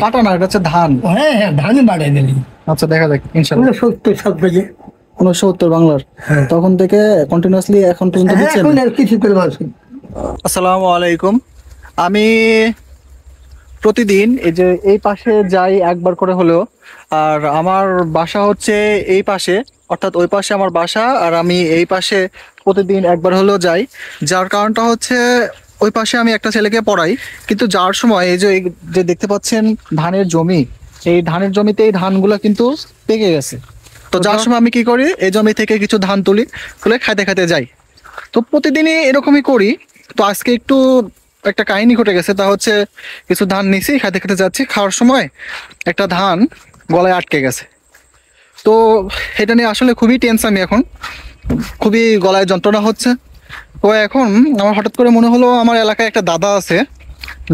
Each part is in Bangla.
কাটা না, এটা হচ্ছে ধান। হ্যাঁ হ্যাঁ, ধানই বাড়াই দিলি। আচ্ছা, দেখা যাক ইনশাল্লাহ। 69 সাল থেকে। 69 বাংলার, হ্যাঁ তখন থেকে কন্টিনিউয়াসলি এখন পর্যন্ত হ্যাঁ, দিচ্ছেন। এখন আর কিছু করে মাসে। আসসালামু আলাইকুম। আমি প্রতিদিন এই যে এই পাশে যাই একবার করে হলেও, আর আমার বাসা হচ্ছে এই পাশে, অর্থাৎ ওই পাশে আমার বাসা, আর আমি এই পাশে প্রতিদিন একবার হলেও যাই। যার কারণটা হচ্ছে ওই পাশে আমি একটা ছেলেকে পড়াই, কিন্তু যাওয়ার সময় এই যে দেখতে পাচ্ছেন ধানের জমি, এই ধানের জমিতে এই ধানগুলো কিন্তু পেকে গেছে। তো যাওয়ার সময় আমি কি করি, এই জমি থেকে কিছু ধান তুলে খাইতে খাইতে যাই। তো প্রতিদিনই এরকমই করি। তো আজকে একটু একটা কাহিনী ঘটে গেছে, তা হচ্ছে কিছু ধান নিছি, খাইতে খেতে যাচ্ছি, খাওয়ার সময় একটা ধান গলায় আটকে গেছে। তো এটা নিয়ে আসলে খুবই টেনশন, আমি এখন খুবই গলায় যন্ত্রণা হচ্ছে। তো এখন আমার হঠাৎ করে মনে হলো, আমার এলাকায় একটা দাদা আছে,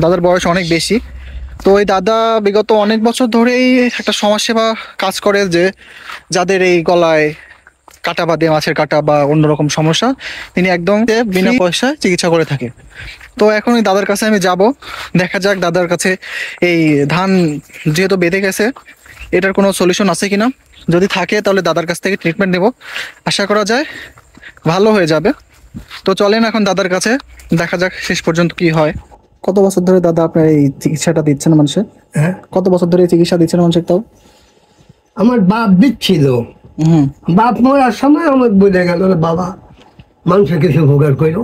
দাদার বয়স অনেক বেশি। তো ওই দাদা বিগত অনেক বছর ধরেই একটা সমাজসেবা কাজ করে, যে যাদের এই গলায় কাটা বাদে মাছের কাটা বা অন্যরকম সমস্যা, তিনি একদম বিনা পয়সায় চিকিৎসা করে থাকে। তো এখন ওই দাদার কাছে আমি যাব, দেখা যাক দাদার কাছে এই ধান যেহেতু বেঁধে গেছে, এটার কোনো সলিউশন আছে কিনা। যদি থাকে তাহলে দাদার কাছ থেকে ট্রিটমেন্ট নেব, আশা করা যায় ভালো হয়ে যাবে। তো চলেন এখন দাদার কাছে, দেখা যাক শেষ পর্যন্ত কি হয়। কত বছর ধরে দাদা আপনার এই চিকিৎসাটা দিচ্ছেন মানুষের? হ্যাঁ, কত বছর ধরে এই চিকিৎসা দিচ্ছেন মানুষের তাও? আমার বাপ দিচ্ছিল। বাপ মরার সময় আমার বোঝা গেল না, বাবা মানুষের কিছু উপকার করলো,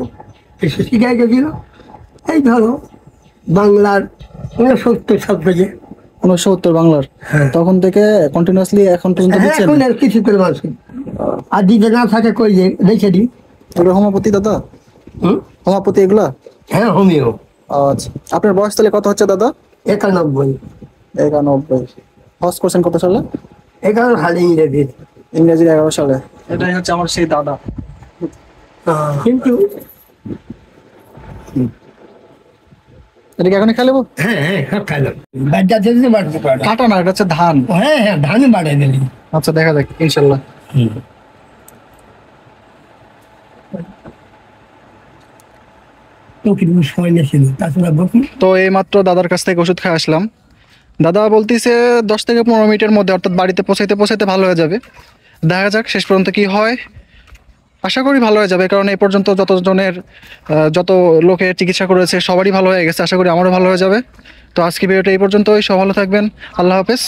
এসে শিখাই গেছিল। এই ধরো বাংলার 69 সাল থেকে। 69 বাংলার, হ্যাঁ। তখন থেকে কন্টিনিউয়াসলি এখন পর্যন্ত হ্যাঁ, দিচ্ছেন। এখন আর কিছু করে মাসে। আর দিতে না থাকে কই যে রেখে দিই। এগুলো হোমিওপ্যাথি দাদা? হোমিওপ্যাথি এগুলা? হ্যাঁ, হোমিও। আচ্ছা, আপনার বয়স তাহলে কত হচ্ছে দাদা? 91। 91। হজ করছেন কত সালে? 11 সালে ইংরেজি। ইংরেজির 11 সালে। এটাই হচ্ছে আমার সেই দাদা। কিন্তু এটা কি এখনই খেলে? হ্যাঁ হ্যাঁ, সব খাইলাম। বাচ্চাতে বাড়তে পারে। কাটা না, এটা হচ্ছে ধান। হ্যাঁ হ্যাঁ, ধানই বাড়াই দিলি। আচ্ছা, দেখা যাক ইনশাল্লাহ। তো কি সময় নিয়েছিল তাছাড়া বকি। তো এই মাত্র দাদার কাছ থেকে ওষুধ খেয়ে আসলাম। দাদা বলতেছে 10 থেকে 15 মিনিটের মধ্যে, অর্থাৎ বাড়িতে পৌঁছাইতে পৌঁছাইতে ভালো হয়ে যাবে। দেখা যাক শেষ পর্যন্ত কি হয়। আশা করি ভালো হয়ে যাবে, কারণ এই পর্যন্ত যত লোকের চিকিৎসা করেছে সবারই ভালো হয়ে গেছে। আশা করি আমারও ভালো হয়ে যাবে। তো আজকে ভিডিওটা এই পর্যন্তই, সব ভালো থাকবেন, আল্লাহ হাফেজ।